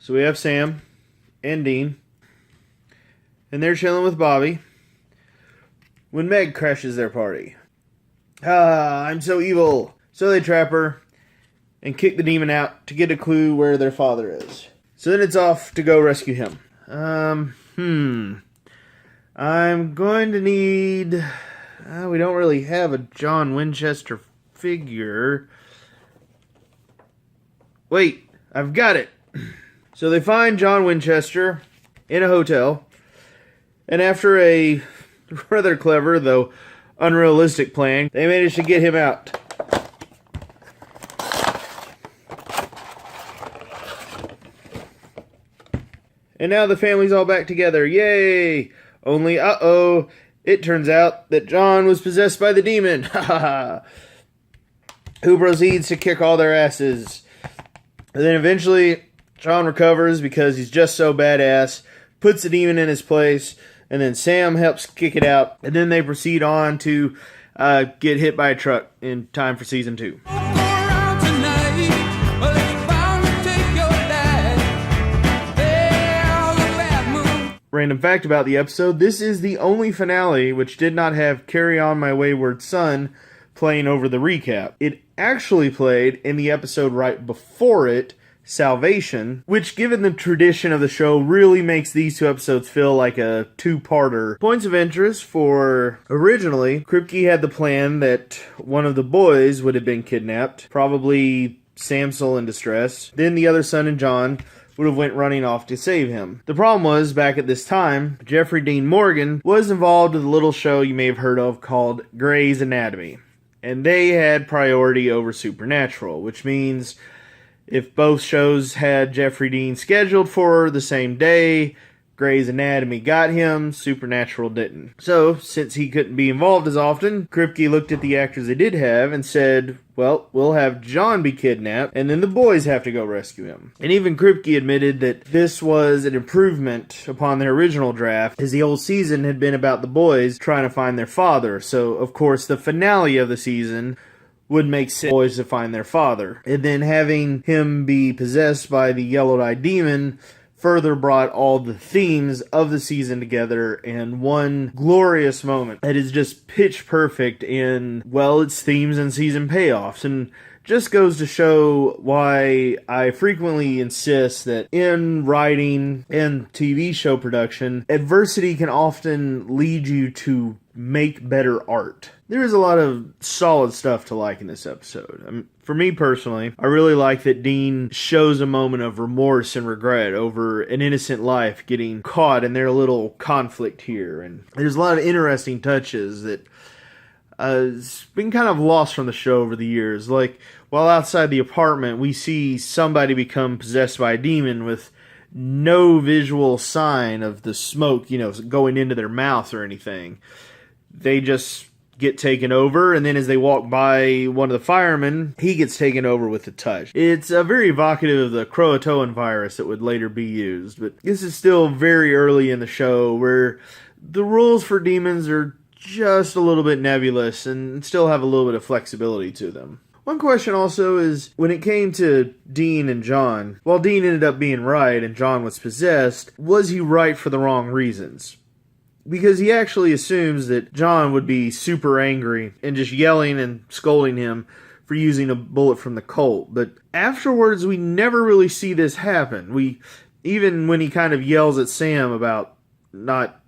So we have Sam and Dean, and they're chilling with Bobby when Meg crashes their party. I'm so evil. So they trap her and kick the demon out to get a clue where their father is. So then it's off to go rescue him. I'm going to need... we don't really have a John Winchester figure. Wait, I've got it. So they find John Winchester in a hotel, and after a rather clever, though unrealistic plan, they manage to get him out. And now the family's all back together. Yay! Only, it turns out that John was possessed by the demon. Who proceeds to kick all their asses. And then eventually, John recovers because he's just so badass, puts the demon in his place, and then Sam helps kick it out. And then they proceed on to get hit by a truck in time for season 2. Random fact about the episode, this is the only finale which did not have Carry On My Wayward Son playing over the recap. It actually played in the episode right before it, Salvation, which given the tradition of the show really makes these two episodes feel like a two-parter. Points of interest for originally, Kripke had the plan that one of the boys would have been kidnapped, probably Samsel in distress. Then the other son and John would have went running off to save him. The problem was, back at this time, Jeffrey Dean Morgan was involved with a little show you may have heard of called Grey's Anatomy. And they had priority over Supernatural, which means if both shows had Jeffrey Dean scheduled for the same day, Grey's Anatomy got him, Supernatural didn't. So, since he couldn't be involved as often, Kripke looked at the actors they did have and said, well, we'll have John be kidnapped, and then the boys have to go rescue him. And even Kripke admitted that this was an improvement upon their original draft, as the whole season had been about the boys trying to find their father. So, of course, the finale of the season would make sense for boys to find their father. And then having him be possessed by the yellow-eyed demon further brought all the themes of the season together in one glorious moment that is just pitch perfect in, well, its themes and season payoffs. And just goes to show why I frequently insist that in writing and TV show production, adversity can often lead you to make better art. There is a lot of solid stuff to like in this episode. For me personally, I really like that Dean shows a moment of remorse and regret over an innocent life getting caught in their little conflict here. And there's a lot of interesting touches that has been kind of lost from the show over the years. Like, while outside the apartment, we see somebody become possessed by a demon with no visual sign of the smoke, going into their mouth or anything. They just get taken over, and then as they walk by one of the firemen, he gets taken over with a touch. It's very evocative of the Croatoan virus that would later be used, but this is still very early in the show where the rules for demons are just a little bit nebulous and still have a little bit of flexibility to them. One question also is, when it came to Dean and John, while Dean ended up being right and John was possessed, was he right for the wrong reasons? Because he actually assumes that John would be super angry and just yelling and scolding him for using a bullet from the Colt. But afterwards, we never really see this happen. Even when he kind of yells at Sam about not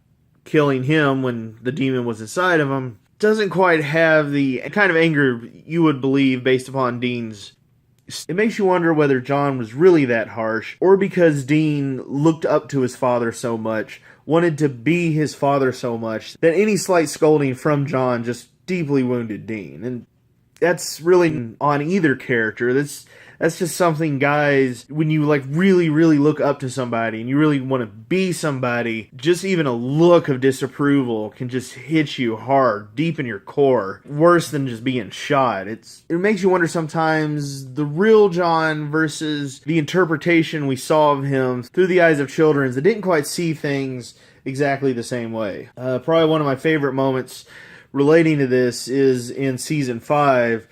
killing him when the demon was inside of him, doesn't quite have the kind of anger you would believe based upon Dean's. It makes you wonder whether John was really that harsh, or because Dean looked up to his father so much, wanted to be his father so much, that any slight scolding from John just deeply wounded Dean. And that's really on either character. That's just something, guys, when you really, really look up to somebody and you really want to be somebody, just even a look of disapproval can just hit you hard, deep in your core. Worse than just being shot. It makes you wonder sometimes the real John versus the interpretation we saw of him through the eyes of children that didn't quite see things exactly the same way. Probably one of my favorite moments relating to this is in season 5,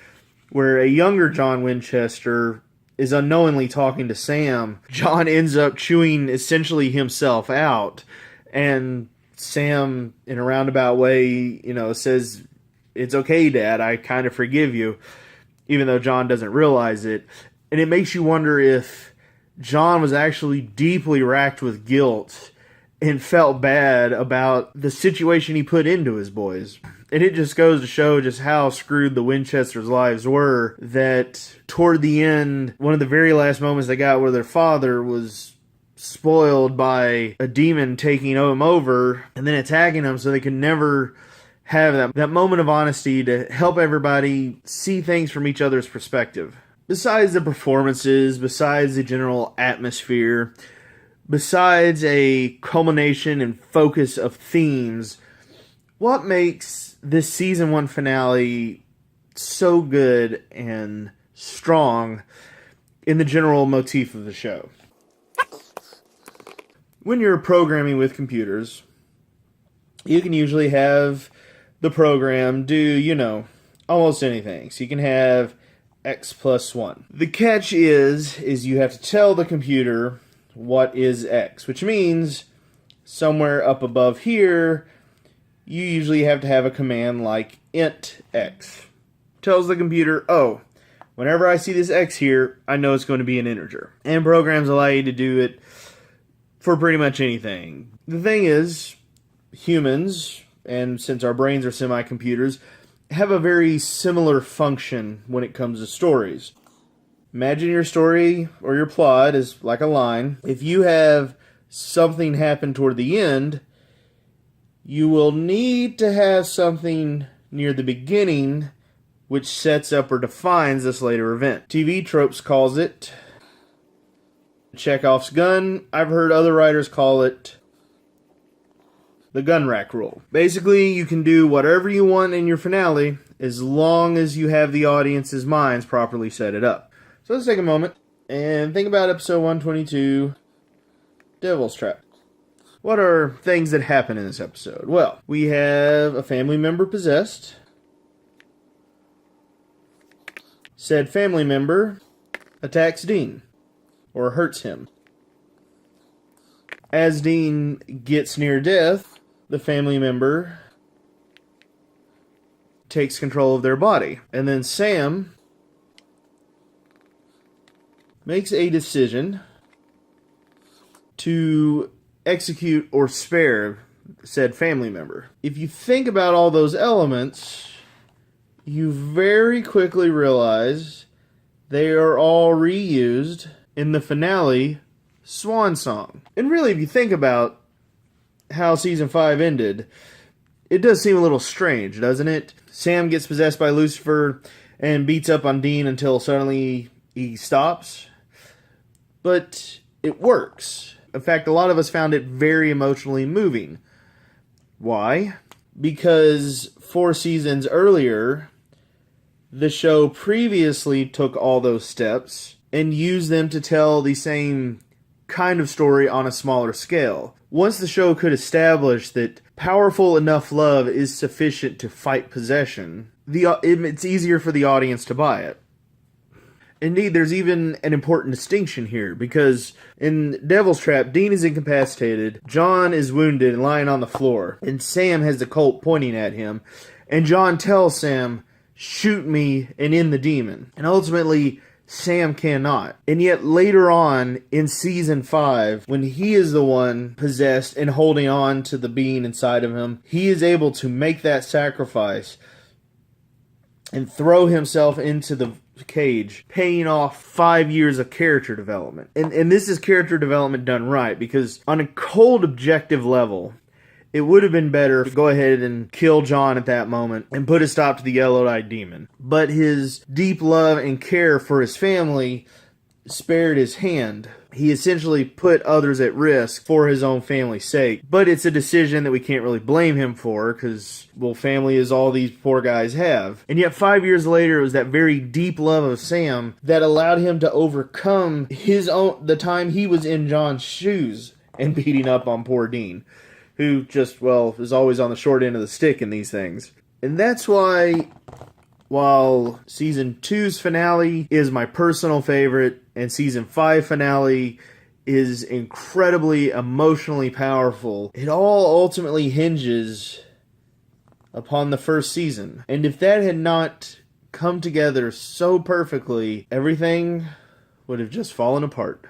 where a younger John Winchester is unknowingly talking to Sam, John ends up chewing essentially himself out. And Sam, in a roundabout way, says, "It's okay, Dad, I kind of forgive you," even though John doesn't realize it. And it makes you wonder if John was actually deeply racked with guilt and felt bad about the situation he put into his boys. And it just goes to show just how screwed the Winchesters' lives were, that toward the end, one of the very last moments they got where their father was spoiled by a demon taking him over and then attacking him, so they could never have that moment of honesty to help everybody see things from each other's perspective. Besides the performances, besides the general atmosphere, besides a culmination and focus of themes, what makes this season 1 finale so good and strong in the general motif of the show? When you're programming with computers, you can usually have the program do, almost anything. So you can have x plus 1. The catch is you have to tell the computer what is x, which means somewhere up above here, you usually have to have a command like int x. Tells the computer, oh, whenever I see this x here, I know it's going to be an integer. And programs allow you to do it for pretty much anything. The thing is, humans, and since our brains are semi-computers, have a very similar function when it comes to stories. Imagine your story or your plot is like a line. If you have something happen toward the end, you will need to have something near the beginning which sets up or defines this later event. TV Tropes calls it Chekhov's gun. I've heard other writers call it the gun rack rule. Basically, you can do whatever you want in your finale as long as you have the audience's minds properly set it up. So let's take a moment and think about episode 122, Devil's Trap. What are things that happen in this episode? Well, we have a family member possessed. Said family member attacks Dean, or hurts him. As Dean gets near death, the family member takes control of their body. And then Sam makes a decision to execute or spare said family member. If you think about all those elements, you very quickly realize they are all reused in the finale Swan Song. And really, if you think about how season 5 ended, it does seem a little strange, doesn't it? Sam gets possessed by Lucifer and beats up on Dean until suddenly he stops. But it works. In fact, a lot of us found it very emotionally moving. Why? Because 4 seasons earlier, the show previously took all those steps and used them to tell the same kind of story on a smaller scale. Once the show could establish that powerful enough love is sufficient to fight possession, it's easier for the audience to buy it. Indeed, there's even an important distinction here, because in Devil's Trap, Dean is incapacitated, John is wounded and lying on the floor, and Sam has the Colt pointing at him, and John tells Sam, "Shoot me and end the demon." And ultimately, Sam cannot. And yet later on in season 5, when he is the one possessed and holding on to the being inside of him, he is able to make that sacrifice and throw himself into the cage, paying off 5 years of character development. And this is character development done right, because on a cold objective level, it would have been better to go ahead and kill John at that moment and put a stop to the yellow-eyed demon. But his deep love and care for his family spared his hand. He essentially put others at risk for his own family's sake. But it's a decision that we can't really blame him for, because, well, family is all these poor guys have. And yet 5 years later, it was that very deep love of Sam that allowed him to overcome the time he was in John's shoes and beating up on poor Dean, who just, well, is always on the short end of the stick in these things. And that's why while Season 2's finale is my personal favorite, and Season 5 finale is incredibly emotionally powerful, it all ultimately hinges upon the first season. And if that had not come together so perfectly, everything would have just fallen apart.